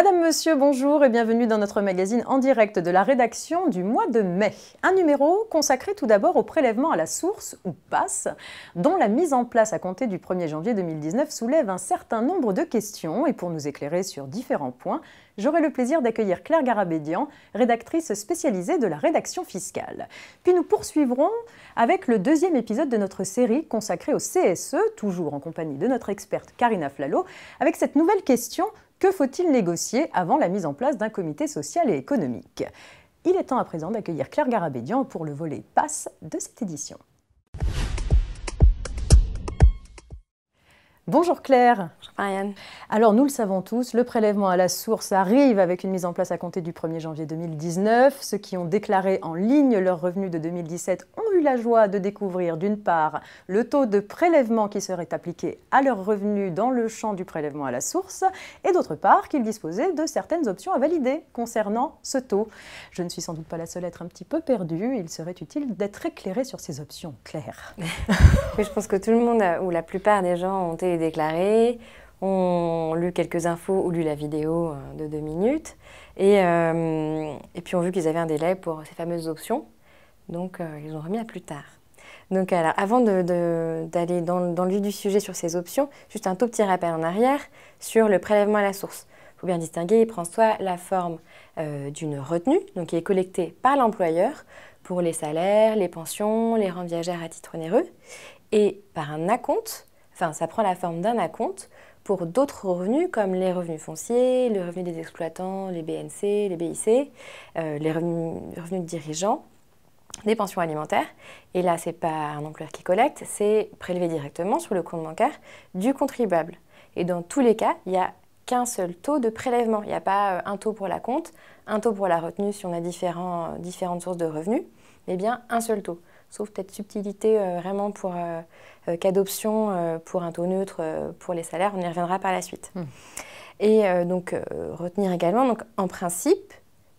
Madame, Monsieur, bonjour et bienvenue dans notre magazine en direct de la rédaction du mois de mai. Un numéro consacré tout d'abord au prélèvement à la source, ou PASS, dont la mise en place à compter du 1er janvier 2019 soulève un certain nombre de questions. Et pour nous éclairer sur différents points, j'aurai le plaisir d'accueillir Claire Garabédian, rédactrice spécialisée de la rédaction fiscale. Puis nous poursuivrons avec le deuxième épisode de notre série consacrée au CSE, toujours en compagnie de notre experte Karina Flalo, avec cette nouvelle question: que faut-il négocier avant la mise en place d'un comité social et économique? Il est temps à présent d'accueillir Claire Garabédian pour le volet PASS de cette édition. Bonjour Claire. Bonjour Marianne. Alors nous le savons tous, le prélèvement à la source arrive avec une mise en place à compter du 1er janvier 2019. Ceux qui ont déclaré en ligne leurs revenus de 2017 ont eu la joie de découvrir d'une part le taux de prélèvement qui serait appliqué à leurs revenus dans le champ du prélèvement à la source et d'autre part qu'ils disposaient de certaines options à valider concernant ce taux. Je ne suis sans doute pas la seule à être un petit peu perdue, il serait utile d'être éclairée sur ces options, Claire. Oui, je pense que tout le monde, ou la plupart des gens ont été déclarés, ont lu quelques infos ou lu la vidéo de 2 minutes et puis ont vu qu'ils avaient un délai pour ces fameuses options. Donc, ils ont remis à plus tard. Donc, alors, avant d'aller dans le vif du sujet sur ces options, juste un tout petit rappel en arrière sur le prélèvement à la source. Il faut bien distinguer, il prend soit la forme d'une retenue, donc qui est collectée par l'employeur pour les salaires, les pensions, les rentes viagères à titre onéreux, et par un acompte, enfin, ça prend la forme d'un acompte pour d'autres revenus comme les revenus fonciers, les revenus des exploitants, les BNC, les BIC, les revenus de dirigeants, des pensions alimentaires. Et là, ce n'est pas un employeur qui collecte, c'est prélevé directement sur le compte bancaire du contribuable. Et dans tous les cas, il n'y a qu'un seul taux de prélèvement. Il n'y a pas un taux pour l'acompte, un taux pour la retenue si on a différentes sources de revenus, mais bien un seul taux. Sauf peut-être subtilité vraiment pour cas d'option pour un taux neutre pour les salaires, on y reviendra par la suite. Et donc retenir également, donc, en principe,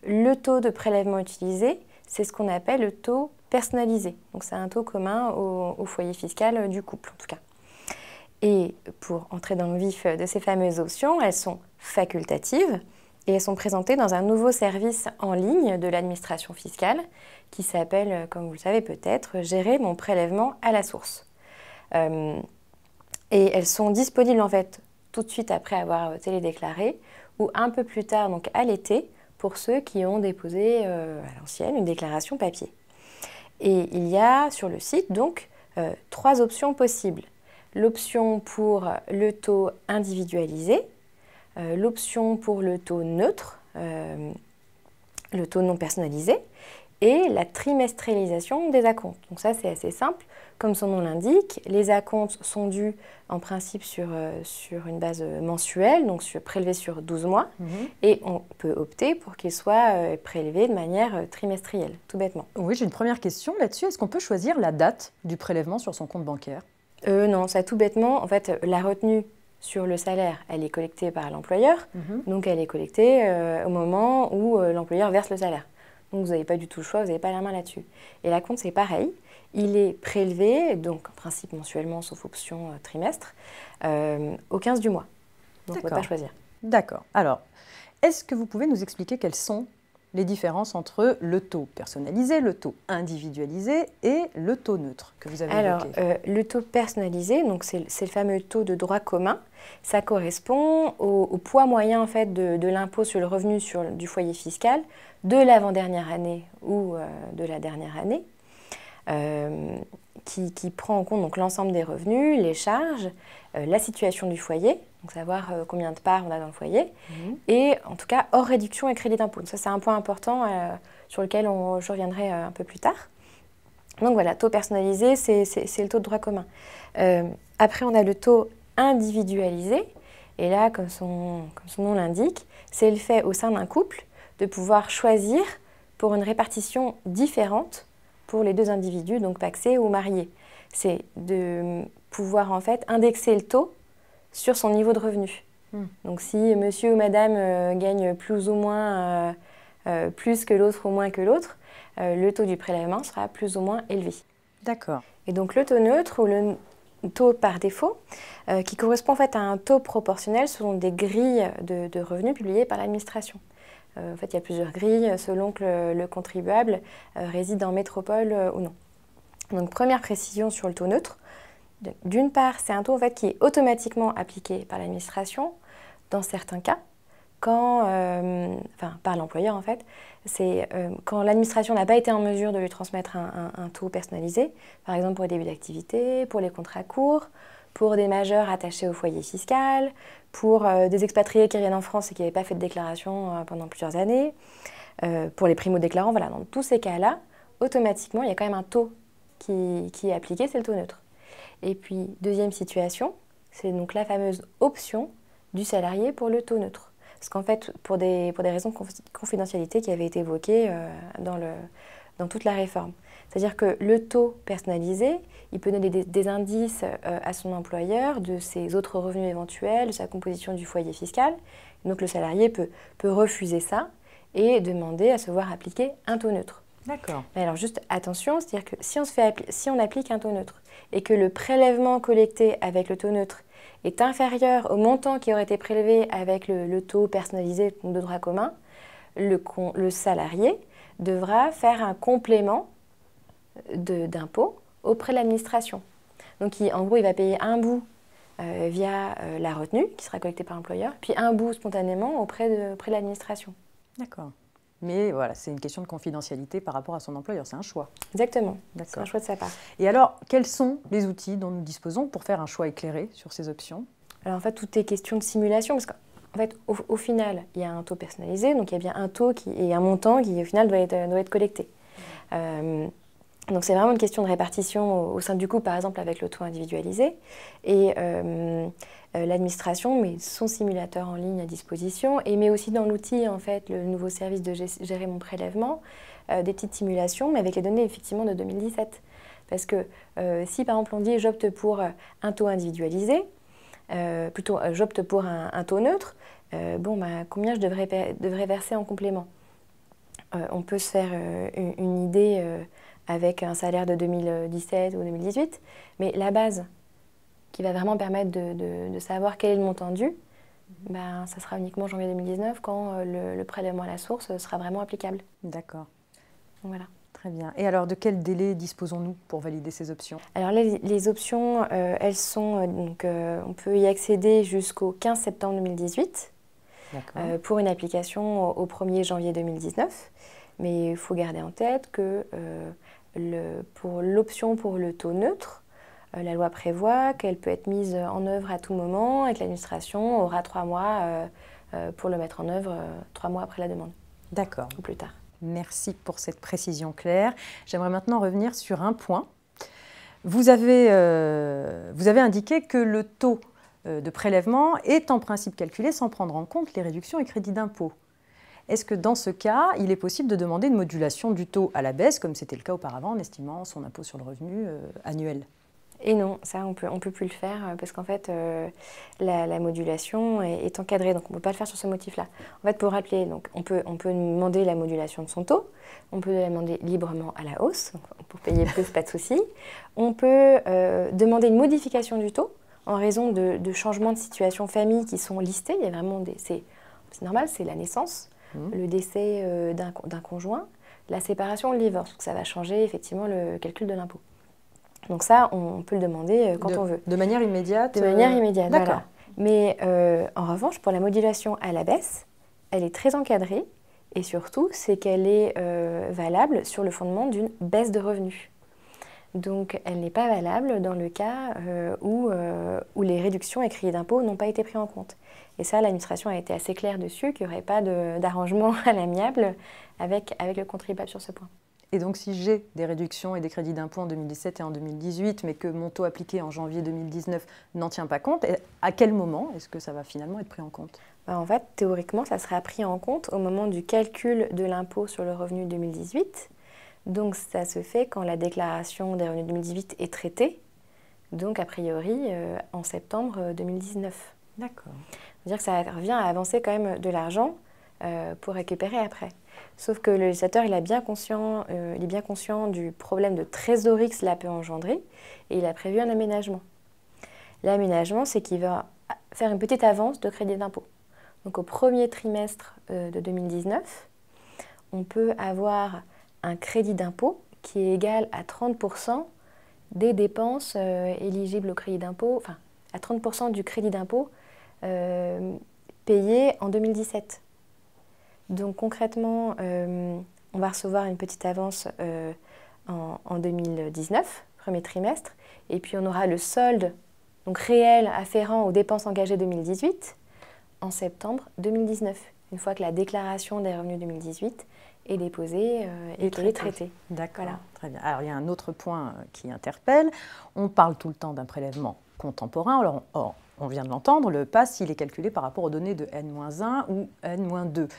le taux de prélèvement utilisé, c'est ce qu'on appelle le taux personnalisé. Donc c'est un taux commun au foyer fiscal du couple en tout cas. Et pour entrer dans le vif de ces fameuses options, elles sont facultatives et elles sont présentées dans un nouveau service en ligne de l'administration fiscale qui s'appelle, comme vous le savez peut-être, Gérer mon prélèvement à la source. Et elles sont disponibles en fait tout de suite après avoir télédéclaré ou un peu plus tard, donc à l'été, pour ceux qui ont déposé à l'ancienne une déclaration papier. Et il y a sur le site donc 3 options possibles. L'option pour le taux individualisé, l'option pour le taux neutre, le taux non personnalisé, et la trimestrialisation des acomptes. Donc ça, c'est assez simple. Comme son nom l'indique, les acomptes sont dus en principe sur une base mensuelle, donc prélevés sur 12 mois, et on peut opter pour qu'ils soient prélevés de manière trimestrielle, tout bêtement. Oui, j'ai une première question là-dessus. Est-ce qu'on peut choisir la date du prélèvement sur son compte bancaire? Non, ça tout bêtement. En fait, la retenue sur le salaire, elle est collectée par l'employeur, donc elle est collectée au moment où l'employeur verse le salaire. Donc vous n'avez pas du tout le choix, vous n'avez pas la main là-dessus. Et l'acompte, c'est pareil. Il est prélevé, donc en principe mensuellement, sauf option trimestre, au 15 du mois. Donc on ne peut pas choisir. D'accord. Alors, est-ce que vous pouvez nous expliquer quelles sont les différences entre le taux personnalisé, le taux individualisé et le taux neutre que vous avez évoqué? Le taux personnalisé, donc c'est le fameux taux de droit commun. Ça correspond au poids moyen en fait, de l'impôt sur le revenu du foyer fiscal de l'avant-dernière année ou de la dernière année, qui prend en compte donc l'ensemble des revenus, les charges, la situation du foyer, donc savoir combien de parts on a dans le foyer, et en tout cas hors réduction et crédit d'impôt. Ça, c'est un point important sur lequel je reviendrai un peu plus tard. Donc voilà, taux personnalisé, c'est le taux de droit commun. Après, on a le taux individualisé, et là, comme son nom l'indique, c'est le fait au sein d'un couple de pouvoir choisir pour une répartition différente pour les 2 individus, donc pacsés ou mariés. C'est de pouvoir en fait indexer le taux sur son niveau de revenu. Donc si monsieur ou madame gagne plus ou moins plus que l'autre ou moins que l'autre, le taux du prélèvement sera plus ou moins élevé. D'accord. Et donc le taux neutre ou le taux par défaut qui correspond en fait à un taux proportionnel selon des grilles de revenus publiées par l'administration. En fait, il y a plusieurs grilles selon que le contribuable réside en métropole ou non. Donc, première précision sur le taux neutre. D'une part, c'est un taux en fait, qui est automatiquement appliqué par l'administration dans certains cas, par l'employeur en fait, c'est quand l'administration n'a pas été en mesure de lui transmettre un taux personnalisé, par exemple pour les débuts d'activité, pour les contrats courts, pour des majeurs attachés au foyer fiscal, pour des expatriés qui reviennent en France et qui n'avaient pas fait de déclaration pendant plusieurs années, pour les primo-déclarants, voilà, dans tous ces cas-là, automatiquement, il y a quand même un taux qui est appliqué, c'est le taux neutre. Et puis, deuxième situation, c'est donc la fameuse option du salarié pour le taux neutre. Parce qu'en fait, pour des raisons de confidentialité qui avaient été évoquées dans toute la réforme. C'est-à-dire que le taux personnalisé, il peut donner des indices à son employeur de ses autres revenus éventuels, de sa composition du foyer fiscal. Donc le salarié peut refuser ça et demander à se voir appliquer un taux neutre. D'accord. Mais alors juste attention, c'est-à-dire que si on applique un taux neutre et que le prélèvement collecté avec le taux neutre est inférieur au montant qui aurait été prélevé avec le taux personnalisé de droit commun, le salarié devra faire un complément d'impôt auprès de l'administration. Donc en gros, il va payer un bout via la retenue qui sera collectée par l'employeur, puis un bout spontanément auprès de l'administration. D'accord. Mais voilà, c'est une question de confidentialité par rapport à son employeur, c'est un choix. Exactement, c'est un choix de sa part. Et alors, quels sont les outils dont nous disposons pour faire un choix éclairé sur ces options? Alors en fait, tout est question de simulation, parce qu'en fait, au final, il y a un taux personnalisé, donc il y a bien un taux et un montant qui, au final, doit être collecté. Donc c'est vraiment une question de répartition au sein du couple, par exemple, avec le taux individualisé. Et l'administration met son simulateur en ligne à disposition et met aussi dans l'outil, en fait, le nouveau service de gérer mon prélèvement, des petites simulations, mais avec les données, effectivement, de 2017. Parce que si, par exemple, on dit j'opte pour un taux individualisé, plutôt j'opte pour un taux neutre, combien je devrais verser en complément? On peut se faire une idée avec un salaire de 2017 ou 2018, mais la base qui va vraiment permettre de savoir quel est le montant dû, ça sera uniquement janvier 2019 quand le prélèvement à la source sera vraiment applicable. D'accord. Voilà. Très bien. Et alors, de quel délai disposons-nous pour valider ces options? Alors, les options, elles sont, on peut y accéder jusqu'au 15 septembre 2018 pour une application au 1er janvier 2019. Mais il faut garder en tête que pour l'option pour le taux neutre, la loi prévoit qu'elle peut être mise en œuvre à tout moment et que l'administration aura 3 mois pour le mettre en œuvre 3 mois après la demande. D'accord. Ou plus tard. Merci pour cette précision claire. J'aimerais maintenant revenir sur un point. Vous avez indiqué que le taux de prélèvement est en principe calculé sans prendre en compte les réductions et crédits d'impôt. Est-ce que dans ce cas, il est possible de demander une modulation du taux à la baisse, comme c'était le cas auparavant, en estimant son impôt sur le revenu annuel? Et non, ça on peut plus le faire parce qu'en fait la modulation est encadrée, donc on ne peut pas le faire sur ce motif-là. En fait, pour rappeler, donc, on peut demander la modulation de son taux, on peut la demander librement à la hausse, donc pour payer plus, pas de souci. On peut demander une modification du taux en raison de changements de situation famille qui sont listés. Il y a vraiment c'est normal, c'est la naissance, le décès d'un conjoint, la séparation, le divorce. Donc ça va changer effectivement le calcul de l'impôt. Donc ça, on peut le demander quand on veut. De manière immédiate? De manière immédiate, d'accord. Voilà. Mais en revanche, pour la modulation à la baisse, elle est très encadrée et surtout, c'est qu'elle est valable sur le fondement d'une baisse de revenus. Donc, elle n'est pas valable dans le cas où les réductions et crédits d'impôt n'ont pas été pris en compte. Et ça, l'administration a été assez claire dessus, qu'il n'y aurait pas d'arrangement à l'amiable avec le contribuable sur ce point. Et donc, si j'ai des réductions et des crédits d'impôt en 2017 et en 2018, mais que mon taux appliqué en janvier 2019 n'en tient pas compte, à quel moment est-ce que ça va finalement être pris en compte? En fait, théoriquement, ça sera pris en compte au moment du calcul de l'impôt sur le revenu 2018. Donc, ça se fait quand la déclaration des revenus 2018 est traitée, donc a priori en septembre 2019. D'accord. C'est-à-dire que ça revient à avancer quand même de l'argent pour récupérer après. Sauf que le législateur, il est bien conscient du problème de trésorerie que cela peut engendrer et il a prévu un aménagement. L'aménagement, c'est qu'il va faire une petite avance de crédit d'impôt. Donc au premier trimestre de 2019, on peut avoir un crédit d'impôt qui est égal à 30% des dépenses éligibles au crédit d'impôt, enfin à 30% du crédit d'impôt payé en 2017. Donc concrètement, on va recevoir une petite avance en 2019, premier trimestre, et puis on aura le solde donc réel afférent aux dépenses engagées 2018 en septembre 2019, une fois que la déclaration des revenus 2018 est déposée et qu'elle est traitée. D'accord, voilà. Très bien. Alors il y a un autre point qui interpelle. On parle tout le temps d'un prélèvement contemporain. Alors, on vient de l'entendre, le PAS, il est calculé par rapport aux données de N-1 ou N-2.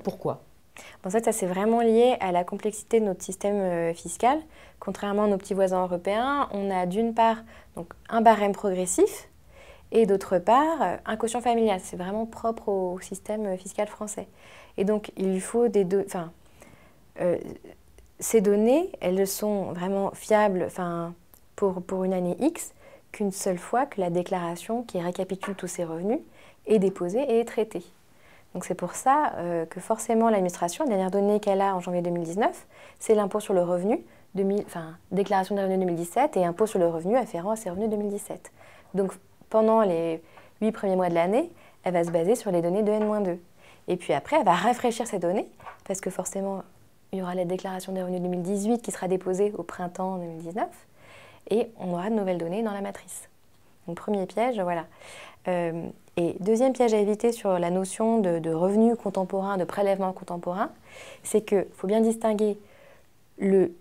Pourquoi ? En fait, ça c'est vraiment lié à la complexité de notre système fiscal. Contrairement à nos petits voisins européens, on a d'une part donc, un barème progressif et d'autre part un quotient familial. C'est vraiment propre au système fiscal français. Et donc il faut ces données, elles sont vraiment fiables pour une année X qu'une seule fois que la déclaration qui récapitule tous ces revenus est déposée et est traitée. Donc c'est pour ça que forcément l'administration, la dernière donnée qu'elle a en janvier 2019, c'est l'impôt sur le revenu, déclaration des revenus 2017 et impôt sur le revenu afférent à ces revenus 2017. Donc pendant les 8 premiers mois de l'année, elle va se baser sur les données de N-2. Et puis après, elle va rafraîchir ces données, parce que forcément, il y aura la déclaration des revenus 2018 qui sera déposée au printemps 2019, et on aura de nouvelles données dans la matrice. Donc premier piège, voilà. Et deuxième piège à éviter sur la notion de revenus contemporains, de prélèvement contemporain, c'est qu'il faut bien distinguer le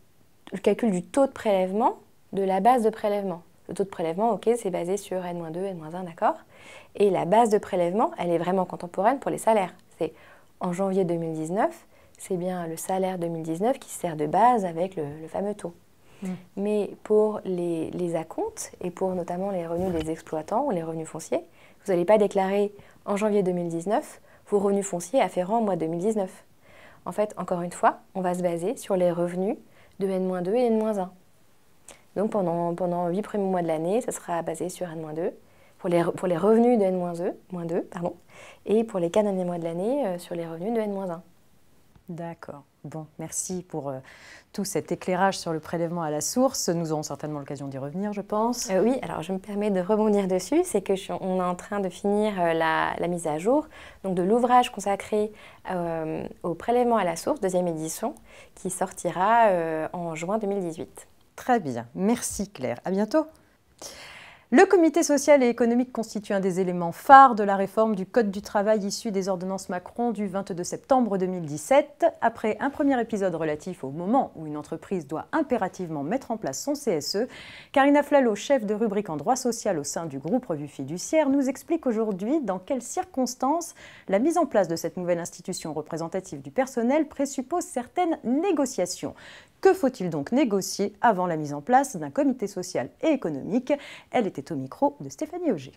calcul du taux de prélèvement de la base de prélèvement. Le taux de prélèvement, ok, c'est basé sur N-2, N-1, d'accord. Et la base de prélèvement, elle est vraiment contemporaine pour les salaires. C'est en janvier 2019, c'est bien le salaire 2019 qui sert de base avec le fameux taux. Mais pour les acomptes et pour notamment les revenus des exploitants ou les revenus fonciers, vous n'allez pas déclarer en janvier 2019 vos revenus fonciers afférents au mois 2019. En fait, encore une fois, on va se baser sur les revenus de N-2 et N-1. Donc pendant 8 premiers mois de l'année, ça sera basé sur N-2 pour les revenus de N-2, et pour les 4 derniers mois de l'année sur les revenus de N-1. D'accord. Bon, merci pour tout cet éclairage sur le prélèvement à la source. Nous aurons certainement l'occasion d'y revenir, je pense. Oui, alors je me permets de rebondir dessus. C'est qu'on est en train de finir la mise à jour donc de l'ouvrage consacré au prélèvement à la source, deuxième édition, qui sortira en juin 2018. Très bien. Merci Claire. À bientôt. Le comité social et économique constitue un des éléments phares de la réforme du Code du travail issue des ordonnances Macron du 22 septembre 2017. Après un premier épisode relatif au moment où une entreprise doit impérativement mettre en place son CSE, Karina Flalo, chef de rubrique en droit social au sein du groupe Revue Fiduciaire, nous explique aujourd'hui dans quelles circonstances la mise en place de cette nouvelle institution représentative du personnel présuppose certaines négociations. Que faut-il donc négocier avant la mise en place d'un comité social et économique? Elle était au micro de Stéphanie Auger.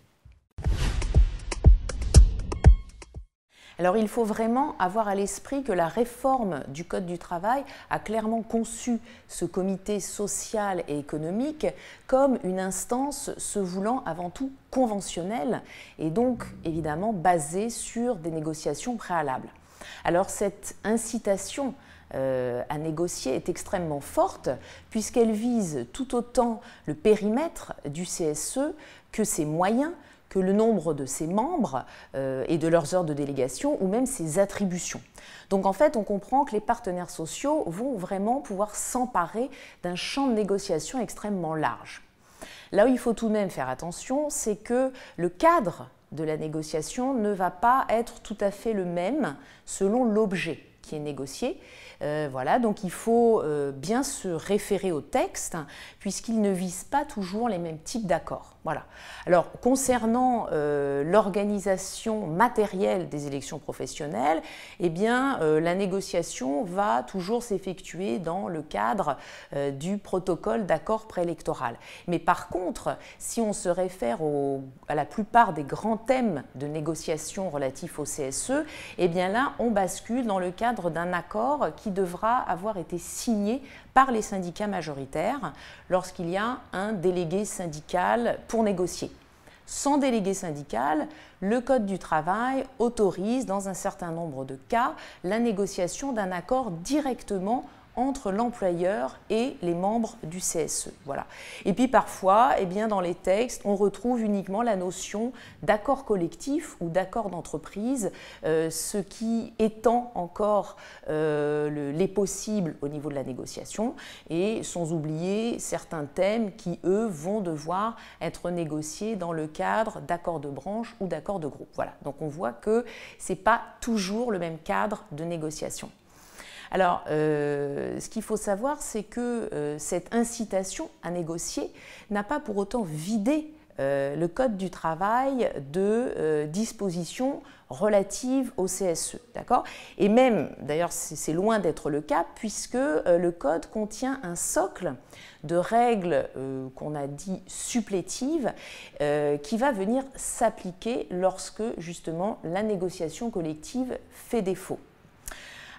Alors il faut vraiment avoir à l'esprit que la réforme du Code du travail a clairement conçu ce comité social et économique comme une instance se voulant avant tout conventionnelle et donc évidemment basée sur des négociations préalables. Alors cette incitation à négocier est extrêmement forte puisqu'elle vise tout autant le périmètre du CSE que ses moyens, que le nombre de ses membres et de leurs heures de délégation ou même ses attributions. Donc en fait, on comprend que les partenaires sociaux vont vraiment pouvoir s'emparer d'un champ de négociation extrêmement large. Là où il faut tout de même faire attention, c'est que le cadre de la négociation ne va pas être tout à fait le même selon l'objet qui est négocié. Voilà, donc il faut bien se référer au texte puisqu'il ne vise pas toujours les mêmes types d'accords. Voilà. Alors, concernant l'organisation matérielle des élections professionnelles, eh bien, la négociation va toujours s'effectuer dans le cadre du protocole d'accord préélectoral. Mais par contre, si on se réfère à la plupart des grands thèmes de négociation relatifs au CSE, eh bien là, on bascule dans le cadre d'un accord qui devra avoir été signé par les syndicats majoritaires lorsqu'il y a un délégué syndical pour négocier. Sans délégué syndical, le Code du travail autorise, dans un certain nombre de cas, la négociation d'un accord directement entre l'employeur et les membres du CSE. Voilà. Et puis parfois, eh bien, dans les textes, on retrouve uniquement la notion d'accord collectif ou d'accord d'entreprise, ce qui étend encore les possibles au niveau de la négociation, et sans oublier certains thèmes qui, eux, vont devoir être négociés dans le cadre d'accords de branche ou d'accords de groupe. Voilà. Donc on voit que ce n'est pas toujours le même cadre de négociation. Alors, ce qu'il faut savoir, c'est que cette incitation à négocier n'a pas pour autant vidé le Code du travail de dispositions relatives au CSE. D'accord ? Et même, d'ailleurs, c'est loin d'être le cas, puisque le Code contient un socle de règles qu'on a dit supplétives qui va venir s'appliquer lorsque, justement, la négociation collective fait défaut.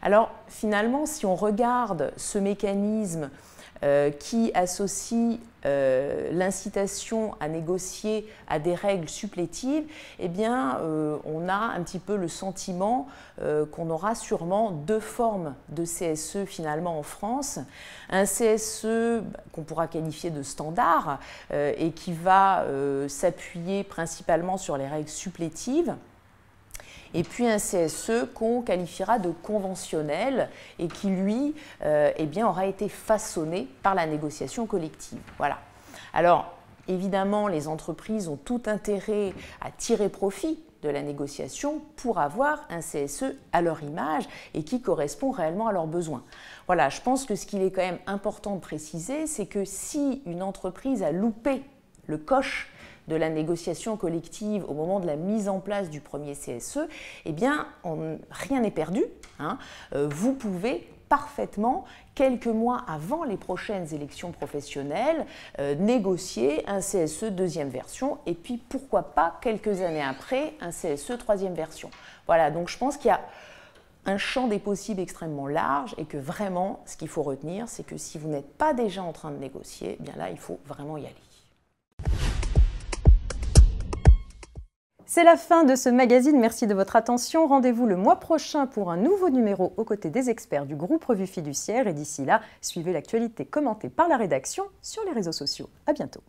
Alors finalement, si on regarde ce mécanisme qui associe l'incitation à négocier à des règles supplétives, eh bien, on a un petit peu le sentiment qu'on aura sûrement deux formes de CSE finalement en France. Un CSE qu'on pourra qualifier de standard et qui va s'appuyer principalement sur les règles supplétives, et puis un CSE qu'on qualifiera de conventionnel et qui, lui, eh bien, aura été façonné par la négociation collective. Voilà. Alors, évidemment, les entreprises ont tout intérêt à tirer profit de la négociation pour avoir un CSE à leur image et qui correspond réellement à leurs besoins. Voilà, je pense que ce qu'il est quand même important de préciser, c'est que si une entreprise a loupé le coche de la négociation collective au moment de la mise en place du premier CSE, eh bien, rien n'est perdu. Hein. Vous pouvez parfaitement, quelques mois avant les prochaines élections professionnelles, négocier un CSE deuxième version et puis pourquoi pas quelques années après un CSE troisième version. Voilà, donc je pense qu'il y a un champ des possibles extrêmement large et que vraiment, ce qu'il faut retenir, c'est que si vous n'êtes pas déjà en train de négocier, eh bien là, il faut vraiment y aller. C'est la fin de ce magazine, merci de votre attention. Rendez-vous le mois prochain pour un nouveau numéro aux côtés des experts du groupe Revue Fiduciaire. Et d'ici là, suivez l'actualité commentée par la rédaction sur les réseaux sociaux. À bientôt.